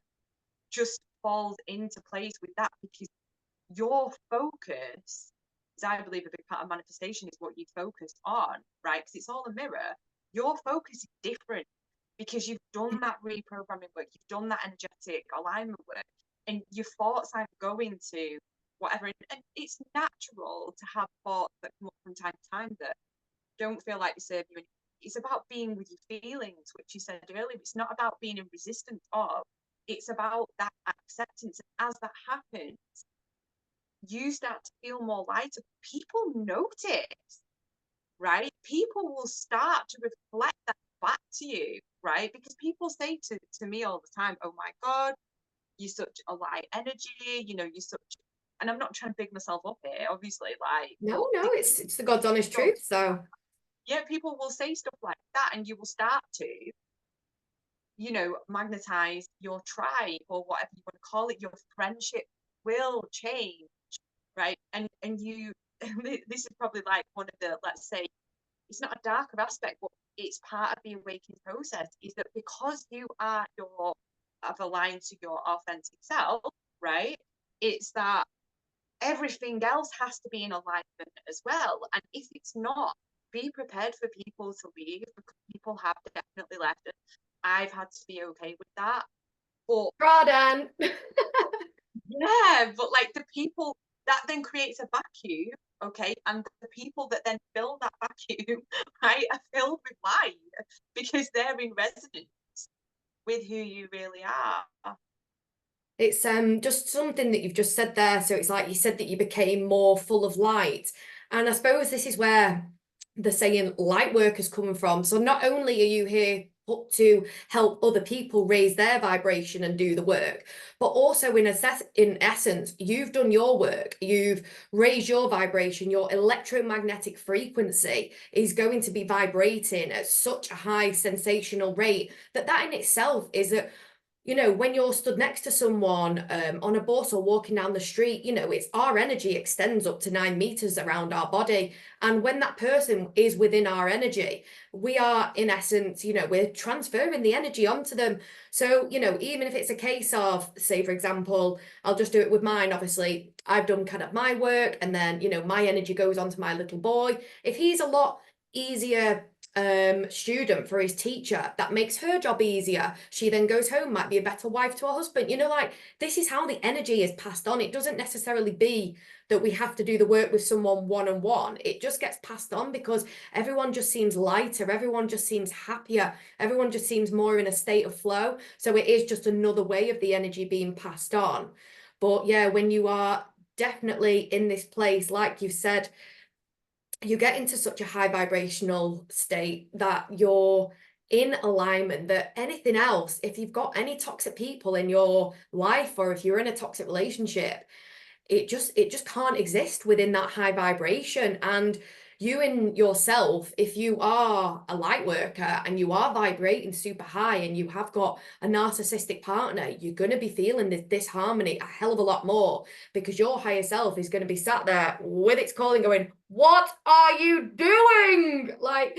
just falls into place with that, because your focus is, I believe, a big part of manifestation is what you focus on, right? Because it's all a mirror. Your focus is different because you've done that reprogramming work, you've done that energetic alignment work, and your thoughts are going to whatever. And it's natural to have thoughts that come up from time to time that don't feel like they serve you. It's about being with your feelings, which you said earlier. It's not about being in resistance of. It's about that acceptance. And as that happens, you start to feel more lighter. People notice, right? People will start to reflect that back to you, right? Because people say to me all the time, oh my God, you're such a light energy, you're such, and I'm not trying to big myself up here, obviously, like, but No, no, it's the God's honest truth. So yeah, people will say stuff like that, and you will start to, magnetize your tribe, or whatever you want to call it. Your friendship will change, right? And you, this is probably like one of the, let's say, it's not a darker aspect, but it's part of the awakening process, is that because you are have aligned to your authentic self, right? It's that everything else has to be in alignment as well. And if it's not, be prepared for people to leave, because people have definitely left. I've had to be okay with that. But Radan. yeah, but like the people that then creates a vacuum, okay, and the people that then fill that vacuum, right, are filled with light, because they're in resonance with who you really are. It's just something that you've just said there. So it's like you said that you became more full of light. And I suppose this is where the saying light work is coming from. So not only are you here put to help other people raise their vibration and do the work, but also in essence, you've done your work. You've raised your vibration. Your electromagnetic frequency is going to be vibrating at such a high sensational rate that in itself is a when you're stood next to someone on a bus or walking down the street, it's our energy extends up to 9 meters around our body. And when that person is within our energy, we are, in essence, we're transferring the energy onto them. So, even if it's a case of, say, for example, I'll just do it with mine. Obviously, I've done kind of my work, and then, my energy goes onto my little boy. If he's a lot easier student for his teacher, that makes her job easier. She then goes home, might be a better wife to her husband. Like this is how the energy is passed on. It doesn't necessarily be that we have to do the work with someone one-on-one. It just gets passed on because everyone just seems lighter, everyone just seems happier, everyone just seems more in a state of flow. So it is just another way of the energy being passed on. But yeah, when you are definitely in this place, like you said, you get into such a high vibrational state that you're in alignment, that anything else, if you've got any toxic people in your life, or if you're in a toxic relationship, it just can't exist within that high vibration. And you in yourself, if you are a light worker and you are vibrating super high and you have got a narcissistic partner, you're going to be feeling this disharmony a hell of a lot more, because your higher self is going to be sat there with its calling going, what are you doing? Like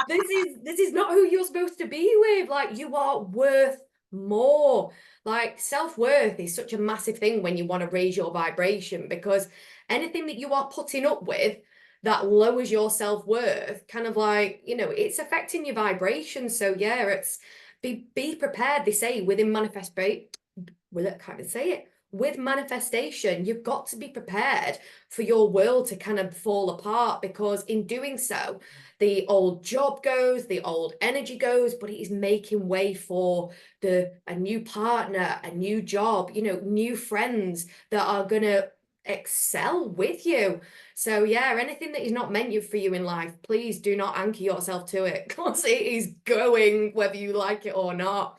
this is not who you're supposed to be with. Like you are worth more. Like self-worth is such a massive thing when you want to raise your vibration, because anything that you are putting up with that lowers your self-worth, kind of like, it's affecting your vibration. So yeah, it's be prepared. They say within can't even say it. With manifestation, you've got to be prepared for your world to kind of fall apart, because in doing so, the old job goes, the old energy goes, but it is making way for a new partner, a new job, new friends that are gonna excel with you. So yeah, anything that is not meant for you in life, please do not anchor yourself to it, because it is going whether you like it or not.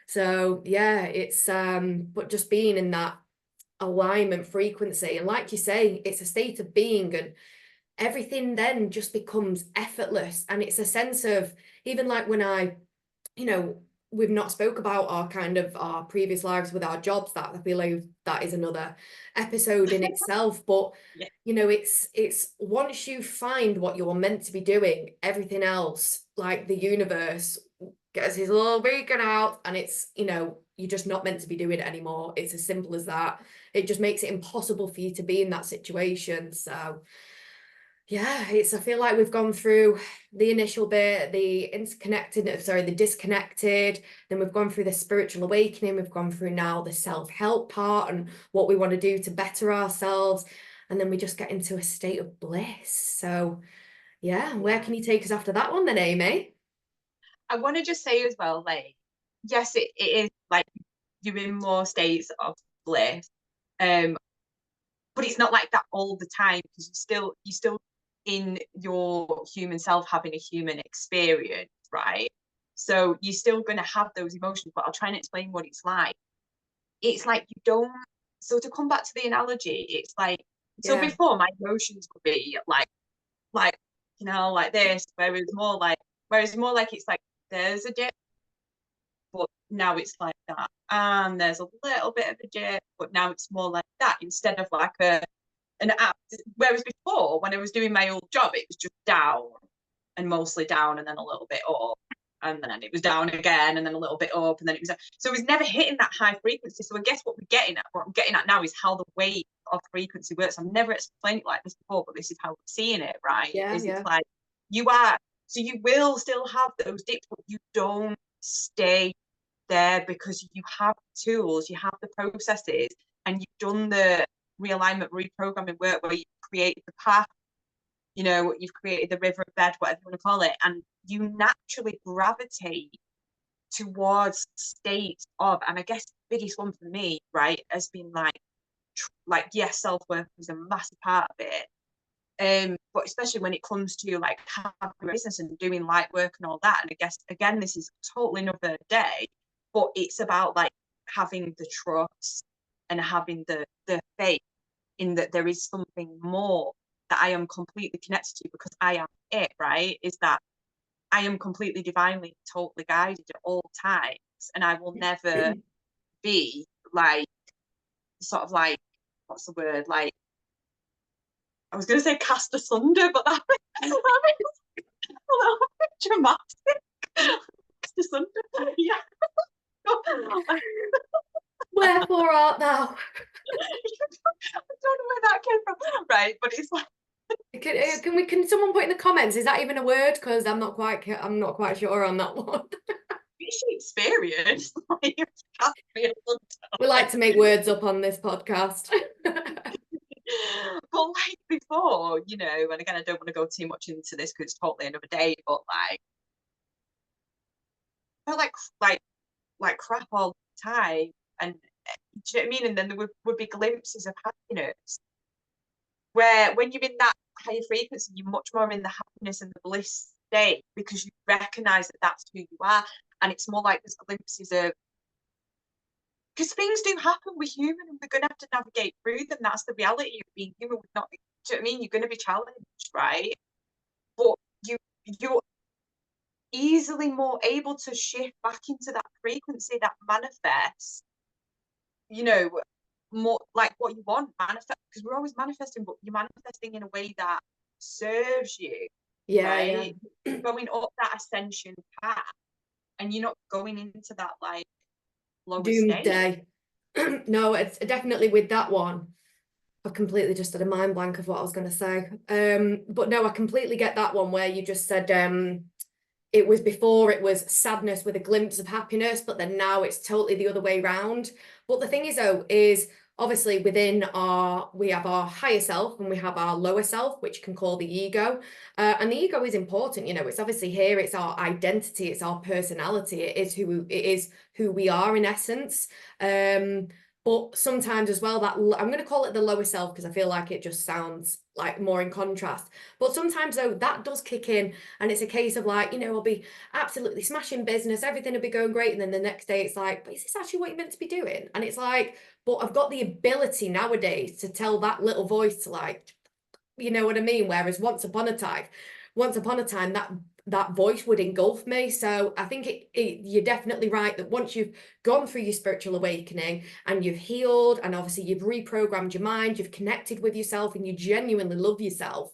So yeah, it's but just being in that alignment frequency, and like you say, it's a state of being, and everything then just becomes effortless. And it's a sense of, even like when you know we've not spoke about our kind of our previous lives with our jobs, that I feel like that is another episode in itself. But Yeah. it's once you find what you're meant to be doing, everything else, like the universe gets his little beacon out, and it's you're just not meant to be doing it anymore. It's as simple as that. It just makes it impossible for you to be in that situation. So yeah, I feel like we've gone through the initial bit, the disconnected, then we've gone through the spiritual awakening, we've gone through now the self-help part and what we want to do to better ourselves, and then we just get into a state of bliss. So yeah, where can you take us after that one then, Amy? I want to just say as well, like, yes, it is like you're in more states of bliss, but it's not like that all the time, because you're still in your human self having a human experience, right? So you're still going to have those emotions, but I'll try and explain what it's like. It's like you don't. So to come back to the analogy, it's like, so Yeah, before my emotions would be like like this, whereas more like it's like there's a dip, but now it's like that, and there's a little bit of a dip, but now it's more like that, instead of like an app. Whereas before, when I was doing my old job, it was just down, and mostly down, and then a little bit up, and then it was down again, and then a little bit up, and then it was. So it was never hitting that high frequency. So I guess what I'm getting at now is how the wave of frequency works. I've never explained it like this before, but this is how I'm seeing it, right? yeah, Is it's yeah, like you are, so you will still have those dips, but you don't stay there, because you have the tools, you have the processes, and you've done the realignment, reprogramming work where you've created the path, you've created the river bed, whatever you want to call it, and you naturally gravitate towards states of, and I guess the biggest one for me, right, has been like yes, self-worth is a massive part of it. But especially when it comes to like having a business and doing light work and all that. And I guess again, this is totally another day, but it's about like having the trust and having the faith in that there is something more that I am completely connected to, because I am it, right? Is that I am completely divinely, totally guided at all times, and I will never be like sort of like, what's the word, like, I was going to say cast asunder, but that a little bit dramatic. Cast asunder, yeah. Wherefore art thou? I don't know where that came from, right? But it's like, Can someone put in the comments, is that even a word? Because I'm not quite sure on that one. experience. Like, cast me We like to make words up on this podcast. but like before, and again, I don't want to go too much into this because it's totally another day, but like I felt like crap all the time. And do you know what I mean? And then there would be glimpses of happiness, where when you're in that higher frequency, you're much more in the happiness and the bliss state, because you recognize that that's who you are. And it's more like there's glimpses of, because things do happen, we're human, and we're going to have to navigate through them. That's the reality of being human. We're not, do you know what I mean? You're going to be challenged, right? But you're easily more able to shift back into that frequency that manifests, more like what you want, manifest, because we're always manifesting, but you're manifesting in a way that serves you, Yeah, yeah. right? Going up that ascension path, and you're not going into that like lower state. Doomsday. No, it's definitely with that one. I completely just had a mind blank of what I was going to say. But no, I completely get that one where you just said it was before it was sadness with a glimpse of happiness, but then now it's totally the other way round. But the thing is, though, is obviously within we have our higher self and we have our lower self, which you can call the ego. And the ego is important, you know, it's obviously here, it's our identity, it's our personality, it is who we are in essence. But sometimes as well, that I'm going to call it the lower self because I feel like it just sounds like more in contrast. But sometimes though, that does kick in, and it's a case of like, you know, I'll be absolutely smashing business, everything will be going great, and then the next day it's like, but is this actually what you're meant to be doing? And it's like, but I've got the ability nowadays to tell that little voice to like, you know what I mean? Whereas once upon a time, that voice would engulf me. So I think you're definitely right that once you've gone through your spiritual awakening and you've healed, and obviously you've reprogrammed your mind, you've connected with yourself, and you genuinely love yourself.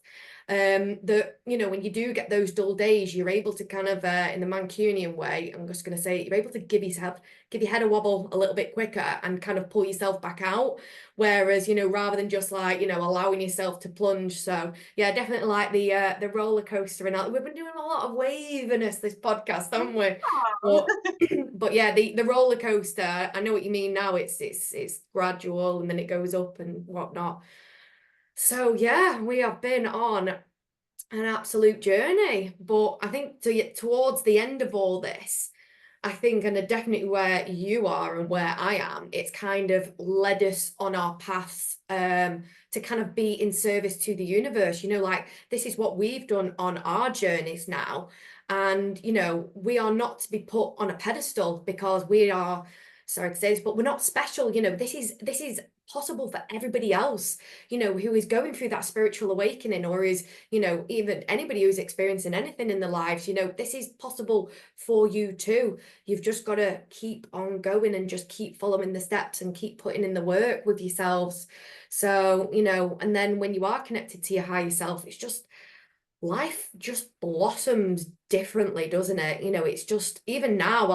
That, you know, when you do get those dull days, you're able to kind of in the Mancunian way, I'm just going to say, you're able to give your head a wobble a little bit quicker and kind of pull yourself back out. Whereas, you know, rather than just like, you know, allowing yourself to plunge. So yeah, definitely like the roller coaster. And we've been doing a lot of waviness this podcast, haven't we? Oh. But but yeah, the roller coaster, I know what you mean now. It's gradual and then it goes up and whatnot. So yeah, we have been on an absolute journey. But I think towards the end of all this, I think, and definitely where you are and where I am, it's kind of led us on our paths to kind of be in service to the universe. You know, like this is what we've done on our journeys now. And, you know, we are not to be put on a pedestal because we are, sorry to say this, but we're not special. You know, this is possible for everybody else, you know, who is going through that spiritual awakening or is, you know, even anybody who's experiencing anything in their lives, you know, this is possible for you too. You've just got to keep on going and just keep following the steps and keep putting in the work with yourselves. So, you know, and then when you are connected to your higher self, it's just life just blossoms differently, doesn't it? You know, it's just even now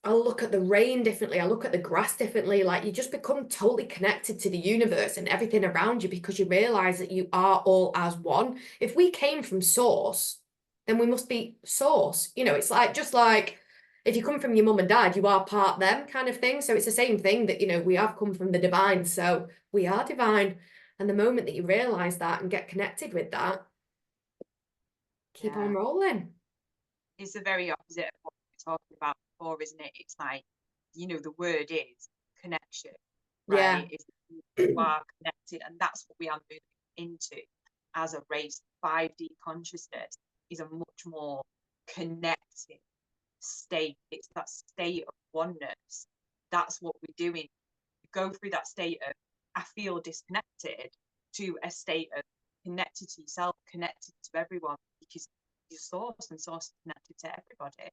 I'll look at the rain differently. I look at the grass differently. Like you just become totally connected to the universe and everything around you because you realize that you are all as one. If we came from source, then we must be source. You know, it's like just like if you come from your mum and dad, you are part them kind of thing. So it's the same thing that, you know, we have come from the divine. So we are divine. And the moment that you realize that and get connected with that, keep Yeah, on rolling. it's the very opposite of what we were talking about before, isn't it? It's like, you know, the word is connection, Yeah. right? Is you are connected, and that's what we are moving into as a race. 5D consciousness is a much more connected state. It's that state of oneness. That's what we're doing. We go through that state of I feel disconnected to a state of connected to yourself, connected to everyone, because your source and source is connected to everybody. I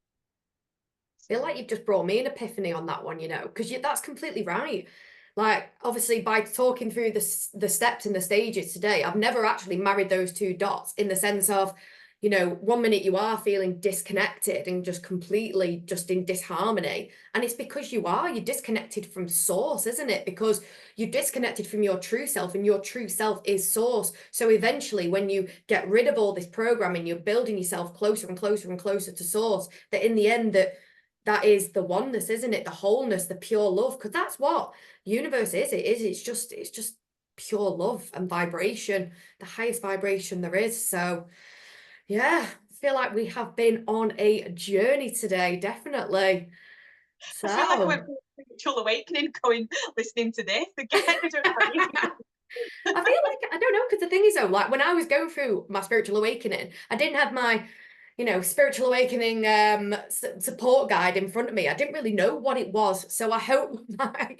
So feel like you've just brought me an epiphany on that one, you know, because that's completely right. Like, obviously, by talking through the steps and the stages today, I've never actually married those two dots in the sense of, you know, one minute you are feeling disconnected and just completely just in disharmony. And it's because you're disconnected from source, isn't it? Because you're disconnected from your true self, and your true self is source. So eventually, when you get rid of all this programming, you're building yourself closer and closer and closer to source, that in the end, that is the oneness, isn't it? The wholeness, the pure love, because that's what universe is. It's just pure love and vibration, the highest vibration there is. So yeah, I feel like we have been on a journey today, definitely. I feel like I So went through a spiritual awakening going listening to this again. I don't know about you. I feel like I don't know, because the thing is though, like when I was going through my spiritual awakening, I didn't have my, you know, spiritual awakening support guide in front of me. I didn't really know what it was. So I hope my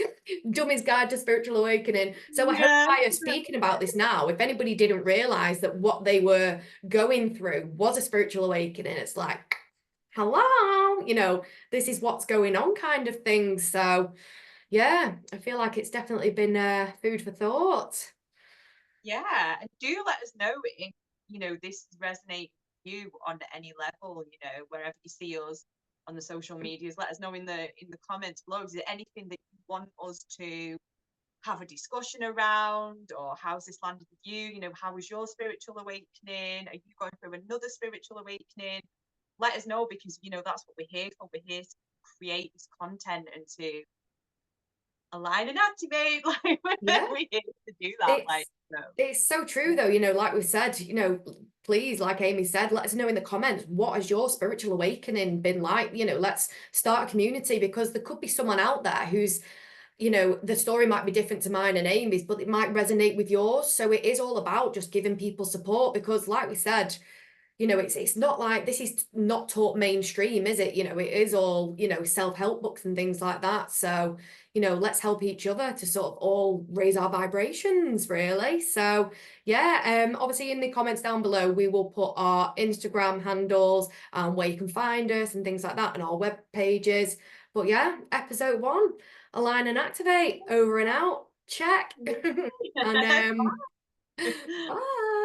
Dummy's Guide to Spiritual Awakening. So I hope Yeah. by speaking about this now, if anybody didn't realize that what they were going through was a spiritual awakening, it's like, hello, you know, this is what's going on kind of thing. So yeah, I feel like it's definitely been food for thought. Yeah. And do let us know if, you know, this resonates with you on any level, you know, wherever you see us on the social medias. Let us know in the comments below. Is there anything that you want us to have a discussion around, or how's this landed with you? You know, how was your spiritual awakening? Are you going through another spiritual awakening? Let us know, because you know that's what we're here for. We're here to create this content and to align and activate. Like Yeah. we're here to do that. Like It's so. it's so true though, you know, like we said, you know, please, like Amy said, let us know in the comments, what has your spiritual awakening been like? You know, let's start a community, because there could be someone out there who's, you know, the story might be different to mine and Amy's, but it might resonate with yours. So it is all about just giving people support, because like we said, you know, it's not like this is not taught mainstream, is it? You know, it is all, you know, self-help books and things like that. So, you know, let's help each other to sort of all raise our vibrations, really. So yeah, obviously in the comments down below, we will put our Instagram handles and where you can find us and things like that, and our web pages. But yeah, episode 1, align and activate, over and out. Check. And bye.